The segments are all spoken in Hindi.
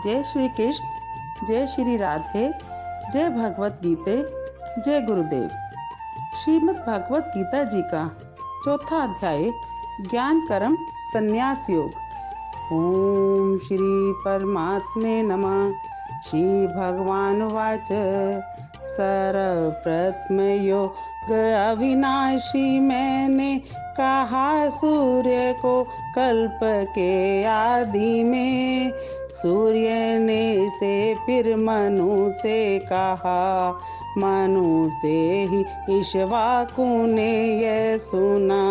जय श्री कृष्ण, जय श्री राधे, जय भगवत गीते, जय गुरुदेव। श्रीमद् भगवत गीता जी का चौथा अध्याय ज्ञान कर्म संन्यास योग। ओम श्री परमात्मे नमः। श्री भगवान वाच सर्वप्रथम योग अविनाशी मैंने कहा सूर्य को कल्प के आदि में। सूर्य ने से फिर मनु से कहा, मनु से ही इक्ष्वाकु ने यह सुना।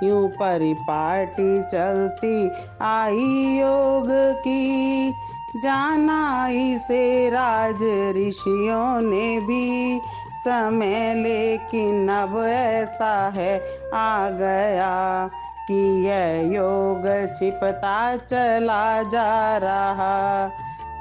यूं परिपाटी चलती आई योग की, जाना इसे राज ऋषियों ने भी समय। लेकिन अब ऐसा है आ गया कि यह योग छिपता चला जा रहा।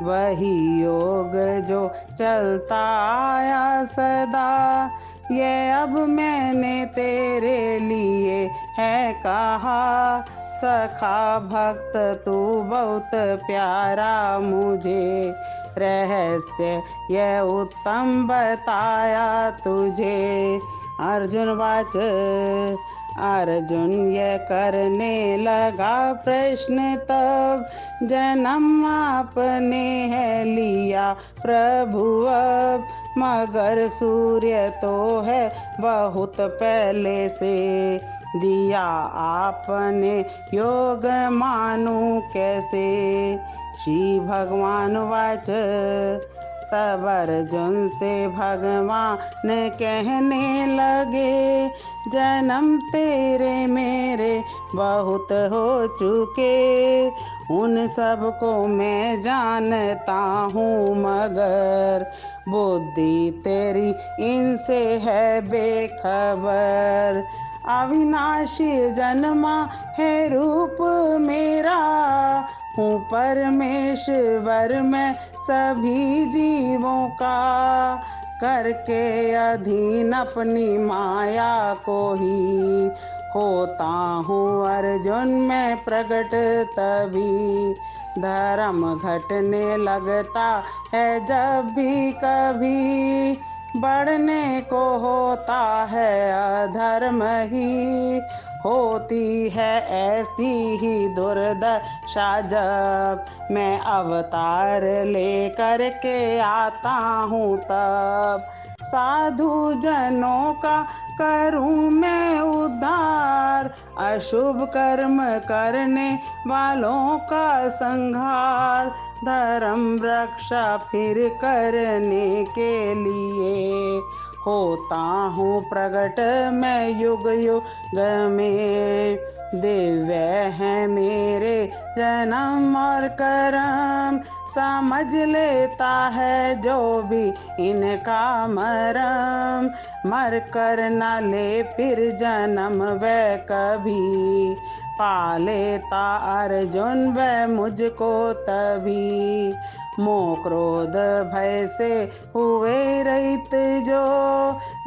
वही योग जो चलता आया सदा, ये अब मैंने तेरे लिए है कहा। सखा भक्त तू बहुत प्यारा मुझे, रहस्य यह उत्तम बताया तुझे। अर्जुन वाच अर्जुन यह करने लगा प्रश्न तब, जन्म आपने है लिया प्रभु अब। मगर सूर्य तो है बहुत पहले से, दिया आपने योग मानू कैसे। श्री भगवान वाच तब अर्जुन से भगवान कहने लगे, जन्म तेरे मेरे बहुत हो चुके। उन सब को मैं जानता हूँ, मगर बुद्धि तेरी इनसे है बेखबर। अविनाशी जन्मा है रूप मेरा, हूँ परमेश्वर मैं सभी जीवों का। करके अधीन अपनी माया को ही, होता हूँ अर्जुन मैं प्रकट तभी। धर्म घटने लगता है जब भी कभी, बढ़ने को होता है अधर्म ही। होती है ऐसी ही दुर्दशा जब मैं अवतार लेकर के आता हूँ तब। साधु जनों का करूँ मैं उद्धार, अशुभ कर्म करने वालों का संहार। धर्म रक्षा फिर करने के लिए, होता हूँ प्रकट मैं युग युग में। दिव्य है मेरे जन्म और कर्म, समझ लेता है जो भी इनका मरम। मर कर न ले फिर जन्म वह कभी, पा लेता अर्जुन वह मुझको तभी। मोह क्रोध भय से हुए रहित जो,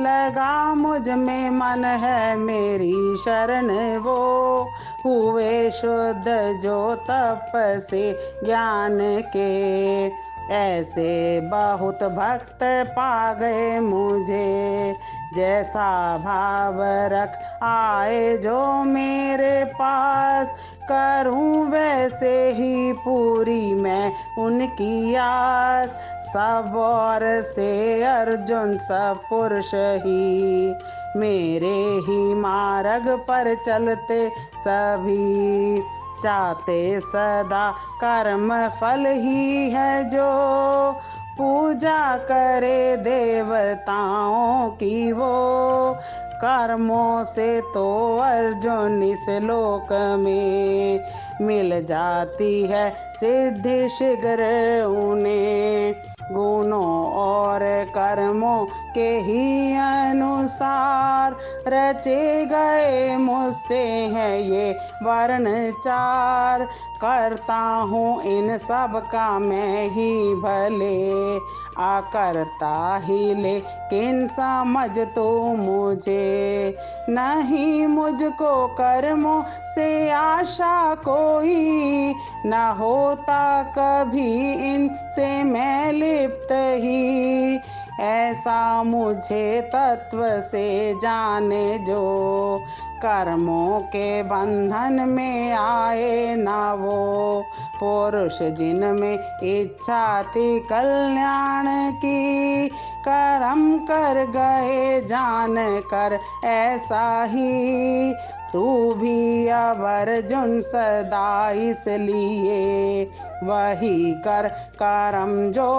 लगा मुझ में मन है मेरी शरण वो। हुए शुद्ध जो तप से ज्ञान के, ऐसे बहुत भक्त पा गए मुझे। जैसा भाव रख आए जो मेरे पास, करूं वैसे ही पूरी मैं उनकी आस। सब और से अर्जुन सब पुरुष ही, मेरे ही मार्ग पर चलते सभी। चाहते सदा कर्म फल ही है जो, पूजा करे देवताओं की वो। कर्मों से तो अर्जुन इस लोक में, मिल जाती है सिद्धि शीघ्र उन्हें। गुणों और कर्मों के ही अनुसार, रचे गए मुझसे हैं ये वर्ण चार। करता हूँ इन सब का मैं ही भले, आकरता ही लेकिन समझ तो मुझे नहीं, मुझको कर्मों से आशा कोई, न होता कभी इनसे मैं लिप्त ही। ऐसा मुझे तत्व से जाने जो कर्मों के बंधन में आए ना वो पुरुष जिनमें इच्छा थी कल्याण की, कर्म कर गए जान कर ऐसा ही। तू भी अब अर्जुन सदा इसलिए वही कर कर्म जो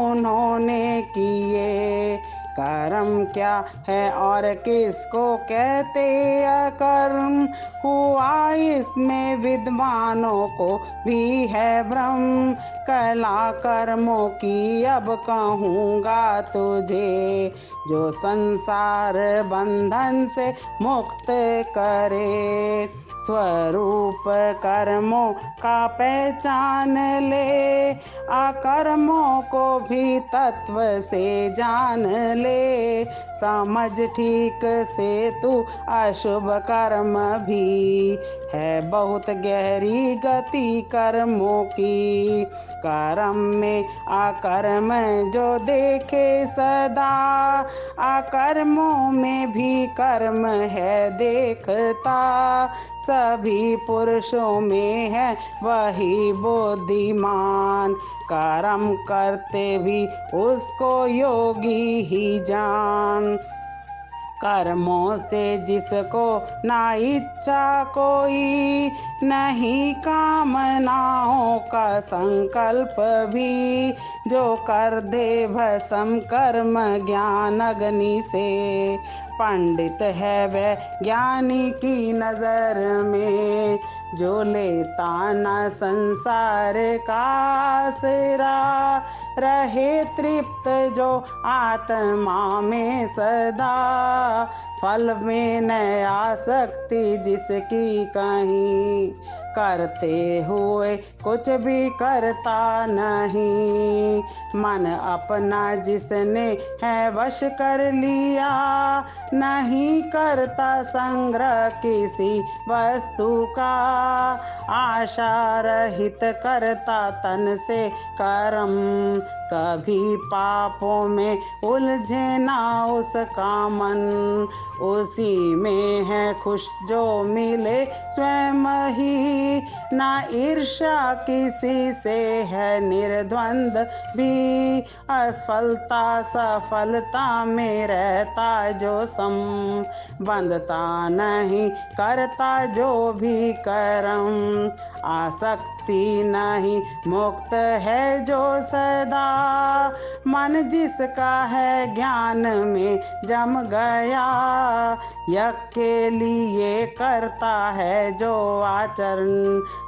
उन्होंने किए। कर्म क्या है और किसको कहते अकर्म, हुआ इसमें विद्वानों को भी है भ्रम। कला कर्मों की अब कहूँगा तुझे, जो संसार बंधन से मुक्त करे। स्वरूप कर्मों का पहचान ले, अकर्मों को भी तत्व से जान ले। समझ ठीक से तू अशुभ कर्म भी है बहुत गहरी गति कर्मों की। कर्म में अकर्म जो देखे सदा, अकर्मों में भी कर्म है देखता। सभी पुरुषों में है वही बुद्धिमान, कर्म करते भी उसको योगी ही जान। कर्मों से जिसको ना इच्छा कोई, नहीं कामनाओं का संकल्प भी, जो कर दे भस्म कर्म ज्ञान अग्नि से। पंडित है वह ज्ञानी की नजर में, जो लेता न संसार का आसरा। रहे तृप्त जो आत्मा में सदा, फल में न आसक्ति जिसकी कहीं। करते हुए कुछ भी करता नहीं, मन अपना जिसने है वश कर लिया। नहीं करता संग्रह किसी वस्तु का, आशा रहित करता तन से कर्म। कभी पापों में उलझे ना उसका मन, उसी में है खुश जो मिले स्वयं ही। ना ईर्ष्या किसी से है निर्द्वंद भी, असफलता सफलता में रहता जो सम। बंधता नहीं करता जो भी कर्म, आसक्ति नहीं मुक्त है जो सदा। मन जिसका है ज्ञान में जम गया, यज्ञ के लिए करता है जो आचरण।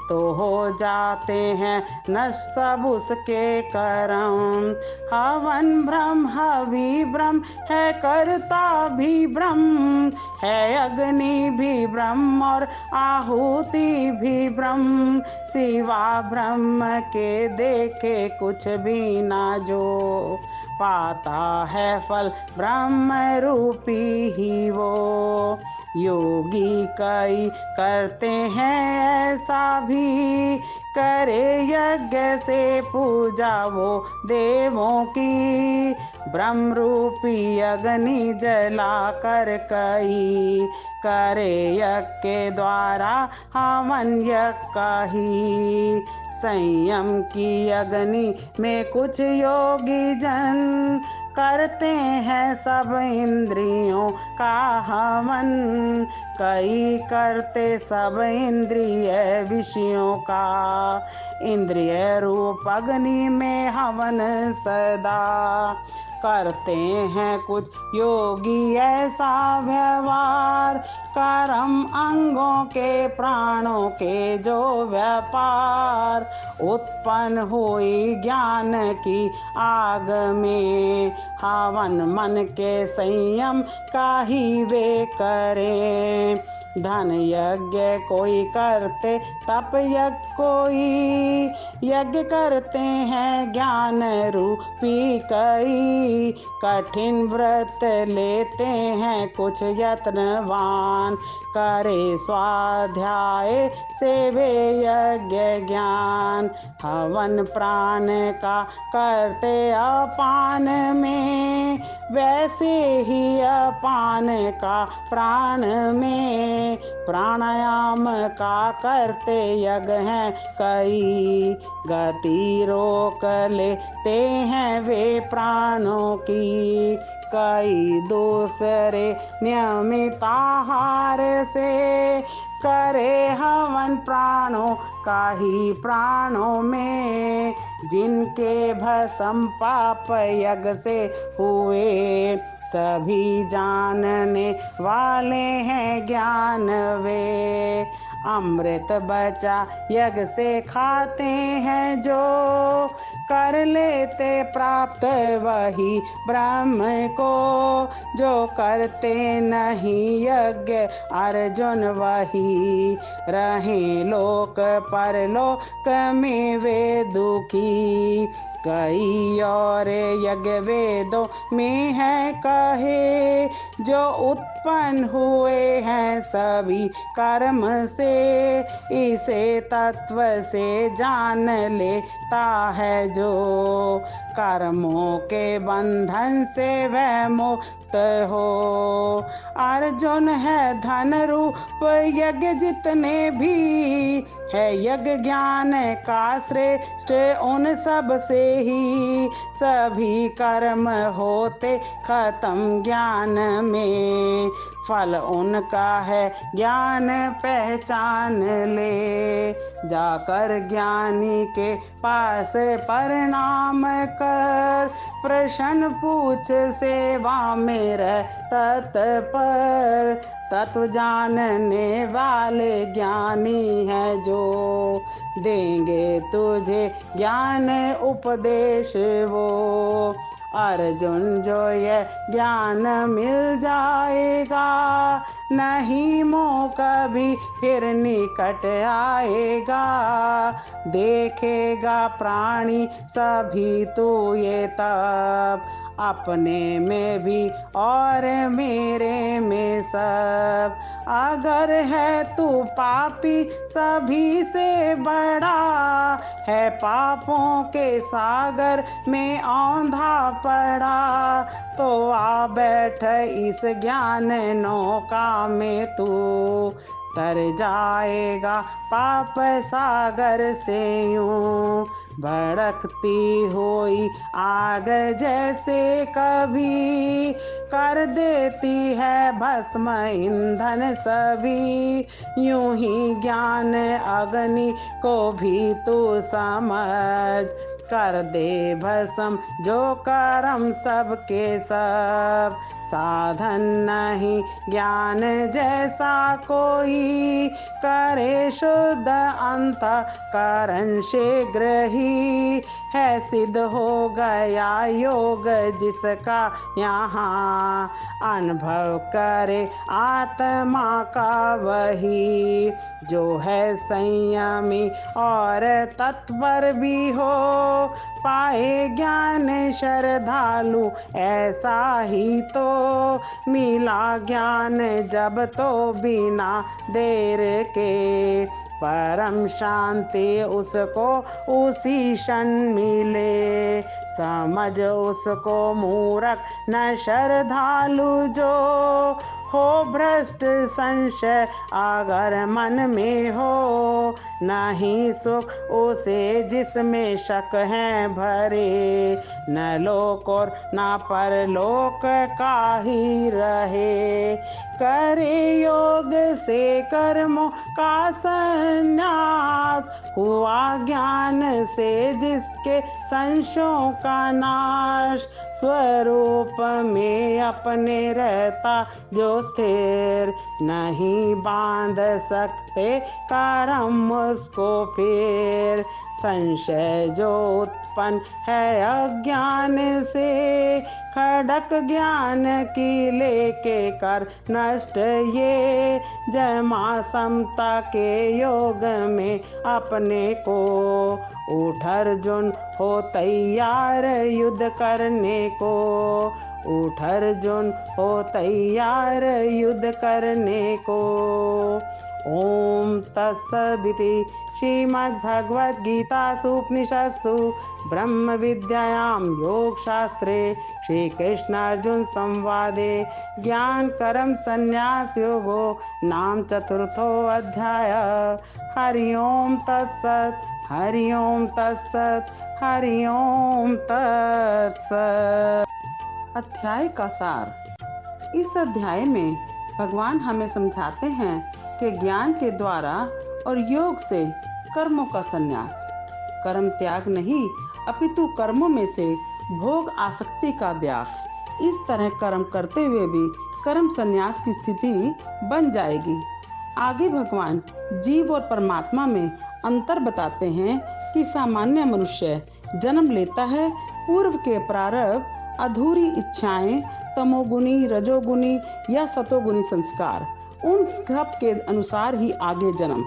तो हो जाते हैं नष्ट सब उसके कर्म। हवन ब्रह्म हवि ब्रह्म है, करता भी ब्रह्म है। अग्नि भी ब्रह्म और आहुति भी ब्रह्म, सिवा ब्रह्म के देखे कुछ भी ना जो। पाता है फल ब्रह्म रूपी ही वो, योगी कई करते हैं ऐसा भी। करे यज्ञ से पूजा वो देवों की, ब्रह्म रूपी अग्नि जला कर कई। करे यज्ञ के द्वारा हवन यज्ञ का ही, संयम की अग्नि में कुछ योगी जन। करते हैं सब इंद्रियों का हवन, कई करते सब इंद्रिय विषयों का। इंद्रिय रूप अग्नि में हवन सदा, करते हैं कुछ योगी ऐसा व्यवहार। कर्म अंगों के प्राणों के जो व्यापार, उत्पन्न हुई ज्ञान की आग में। हवन मन के संयम का ही वे करें, धन यज्ञ कोई करते, तप यज्ञ कोई, यज्ञ करते हैं ज्ञान रूपी कई। कठिन व्रत लेते हैं कुछ यत्नवान, करे स्वाध्याय सेवे यज्ञ ज्ञान। हवन प्राण का करते अपान में, वैसे ही अपान का प्राण में। प्राणायाम का करते यज्ञ हैं कई, गति रोक लेते हैं वे प्राणों की। कई दूसरे नियमित आहार से, करे हवन प्राणों का ही प्राणों में। जिनके भस्म पाप यज्ञ से हुए, सभी जानने वाले हैं ज्ञान वे। अमृत बचा यज्ञ से खाते हैं जो, कर लेते प्राप्त वही ब्रह्म को। जो करते नहीं यज्ञ अर्जुन वही, रहे लोक परलोक में वे दुखी। कई और यज्ञ वेदों में है कहे, जो उत्पन्न हुए हैं सभी कर्म से। इसे तत्व से जान लेता है जो, कर्मों के बंधन से वह मुक्त हो। अर्जुन है धन रूप यज्ञ जितने भी, है यज्ञ ज्ञान का श्रेष्ठ उन सब से ही। सभी कर्म होते खत्म ज्ञान में, फल उनका है ज्ञान पहचान ले। जाकर ज्ञानी के पास प्रणाम कर, प्रश्न पूछ सेवा में रह तत्पर। तत्व जानने वाले ज्ञानी हैं जो, देंगे तुझे ज्ञान उपदेश वो। अर्जुन जो ये ज्ञान मिल जाएगा, नहीं मोह कभी फिर निकट आएगा। देखेगा प्राणी सभी तू ये तब, अपने में भी और मेरे में सब। अगर है तू पापी सभी से बड़ा, है पापों के सागर में औंधा पड़ा। तो आ बैठ इस ज्ञान नौका में तू, तर जाएगा पाप सागर से यूं। भड़कती हुई आग जैसे कभी, कर देती है भस्म ईंधन सभी। यूं ही ज्ञान अग्नि को भी तू समझ, कर दे भस्म जो कर्म सबके सब। साधन नहीं ज्ञान जैसा कोई, करे शुद्ध अंतःकरण शीघ्र ही। है सिद्ध हो गया योग जिसका यहाँ, अनुभव करे आत्मा का वही। जो है संयमी और तत्पर भी हो, पाए ज्ञान श्रद्धालु ऐसा ही तो। मिला ज्ञान जब तो बिना देर के, परम शांति उसको उसी क्षण मिले। समझ उसको मूर्ख न श्रद्धालु जो, हो भ्रष्ट संशय अगर मन में हो। नहीं सुख उसे जिसमें शक है भरे, न लोक और न परलोक का ही रहे। करे योग से कर्मों का संन्यास, हुआ ज्ञान से जिसके संशयों का नाश। स्वरूप में अपने रहता जो स्थिर, नहीं बांध सकते कर्म उसको फिर। संशय जो उत्पन्न है अज्ञान से, खड़क ज्ञान की लेके कर नष्ट ये। जय मां समता के योग में अपने को, उठ अर्जुन हो तैयार युद्ध करने को। उठ अर्जुन हो तैयार युद्ध करने को। ओम तत्सदिति श्रीमद्भगवद्गीतासु उपनिषत्सु ब्रह्म विद्यायां योगशास्त्रे श्रीकृष्णार्जुन संवादे ज्ञान कर्म संन्यास योगो नाम चतुर्थो अध्याय। हरि ओम तत्सत्, हरि ओम तत्सत्, हरि ओम तत्सत्। अध्याय का सार। इस अध्याय में भगवान हमें समझाते हैं कि ज्ञान के द्वारा और योग से कर्मों का संन्यास, कर्म त्याग नहीं अपितु कर्मों में से भोग आसक्ति का त्याग। इस तरह कर्म करते हुए भी कर्म संन्यास की स्थिति बन जाएगी। आगे भगवान जीव और परमात्मा में अंतर बताते हैं कि सामान्य मनुष्य जन्म लेता है, पूर्व के प्रारब्ध, अधूरी इच्छाएं, तमोगुनी, रजोगुनी या सतोगुनी संस्कार, उन सब के अनुसार ही आगे जन्म।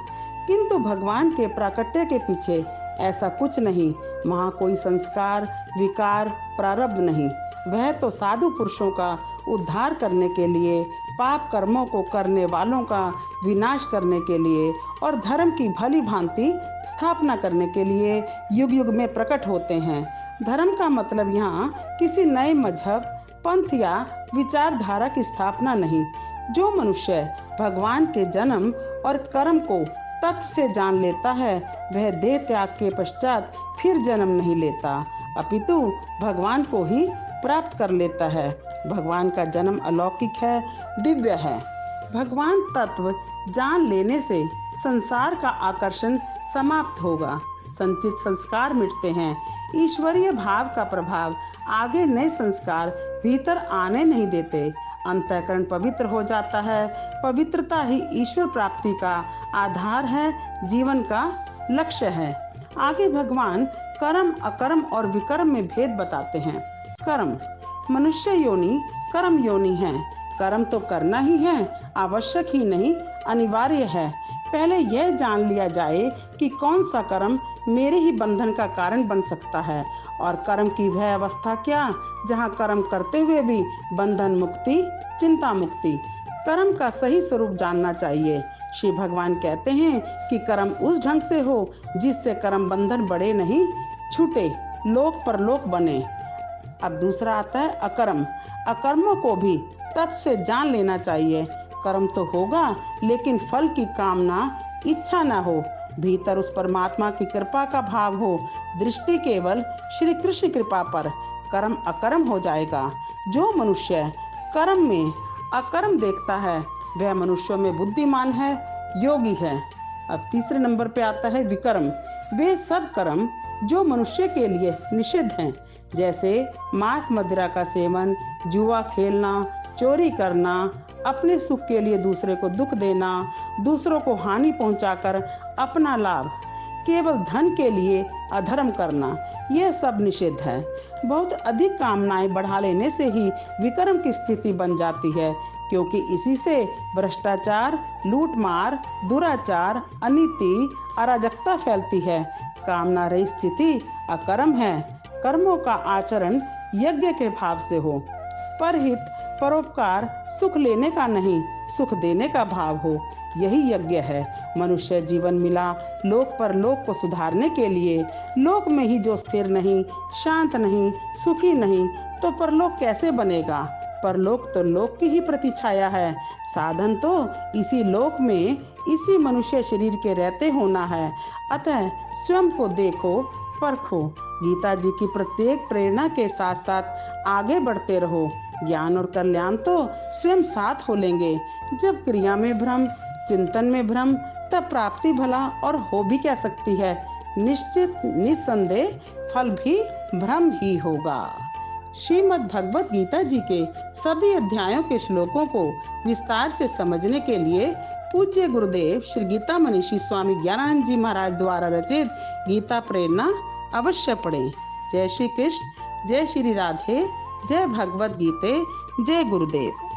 किंतु भगवान के प्राकट्य के पीछे ऐसा कुछ नहीं। वहाँ कोई संस्कार, विकार, प्रारब्ध नहीं। वह तो साधु पुरुषों का उद्धार करने के लिए, पाप कर्मों को करने वालों का विनाश करने के लिए और धर्म की भली भांति स्थापना करने के लिए युग युग में प्रकट होते हैं। धर्म का मतलब यहाँ किसी नए मजहब, पंथ या विचारधारा की स्थापना नहीं। जो मनुष्य भगवान के जन्म और कर्म को तत्व से जान लेता है, वह देह त्याग के पश्चात फिर जन्म नहीं लेता, अपितु भगवान को ही प्राप्त कर लेता है। भगवान का जन्म अलौकिक है, दिव्य है। भगवान तत्व जान लेने से संसार का आकर्षण समाप्त होगा, संचित संस्कार मिटते हैं। ईश्वरीय भाव का प्रभाव आगे नए संस्कार भीतर आने नहीं देते। अंतःकरण पवित्र हो जाता है। पवित्रता ही ईश्वर प्राप्ति का आधार है, जीवन का लक्ष्य है। आगे भगवान कर्म, अकर्म और विकर्म में भेद बताते हैं। कर्म, मनुष्य योनि कर्म योनि है। कर्म तो करना ही है, आवश्यक ही नहीं अनिवार्य है। पहले यह जान लिया जाए कि कौन सा कर्म मेरे ही बंधन का कारण बन सकता है, और कर्म की वह अवस्था क्या जहाँ कर्म करते हुए भी बंधन मुक्ति, चिंता मुक्ति। कर्म का सही स्वरूप जानना चाहिए। श्री भगवान कहते हैं कि कर्म उस ढंग से हो जिससे कर्म बंधन बढ़े नहीं, छूटे, लोक परलोक बने। अब दूसरा आता है अकर्म। अकर्मों को भी तत्व से जान लेना चाहिए। कर्म तो होगा, लेकिन फल की कामना, इच्छा न हो, भीतर उस परमात्मा की कृपा का भाव हो, दृष्टि केवल श्री कृष्ण कृपा पर, कर्म अकर्म हो जाएगा। जो मनुष्य कर्म में अकर्म देखता है, वह मनुष्यों में बुद्धिमान है, योगी है। अब तीसरे नंबर पे आता है विकर्म। वे सब कर्म जो मनुष्य के लिए निषिद्ध हैं, जैसे मांस मदिरा का सेवन, जुआ खेलना, चोरी करना, अपने सुख के लिए दूसरे को दुख देना, दूसरों को हानि पहुंचाकर अपना लाभ, केवल धन के लिए अधर्म करना, यह सब निषिद्ध है। बहुत अधिक कामनाएं बढ़ा लेने से ही विकर्म की स्थिति बन जाती है, क्योंकि इसी से भ्रष्टाचार, लूटमार, दुराचार, अनीति, अराजकता फैलती है। कामना रहित स्थिति अकर्म है। कर्मों का आचरण यज्ञ के भाव से हो, परहित, परोपकार, सुख लेने का नहीं, सुख देने का भाव हो, यही यज्ञ है। मनुष्य जीवन मिला लोक पर लोक को सुधारने के लिए। लोक में ही जो स्थिर नहीं, शांत नहीं, सुखी नहीं, तो परलोक कैसे बनेगा? परलोक तो लोक की ही प्रतिछाया है। साधन तो इसी लोक में, इसी मनुष्य शरीर के रहते होना है। अतः स्वयं को देखो, परखो। गीता जी की प्रत्येक प्रेरणा के साथ साथ आगे बढ़ते रहो। ज्ञान और कल्याण तो स्वयं साथ हो लेंगे। जब क्रिया में भ्रम, चिंतन में भ्रम, तब प्राप्ति भला और हो भी क्या सकती है। निश्चित निस्संदेह फल भी भ्रम ही होगा। श्रीमद् भगवत गीता जी के सभी अध्यायों के श्लोकों को विस्तार से समझने के लिए पूज्य गुरुदेव श्री गीता मनीषी स्वामी ज्ञानानंद जी महाराज द्वारा रचित गीता प्रेरणा अवश्य पढ़ें। जय श्री कृष्ण, जय श्री राधे, जय भगवत गीते, जय गुरुदेव।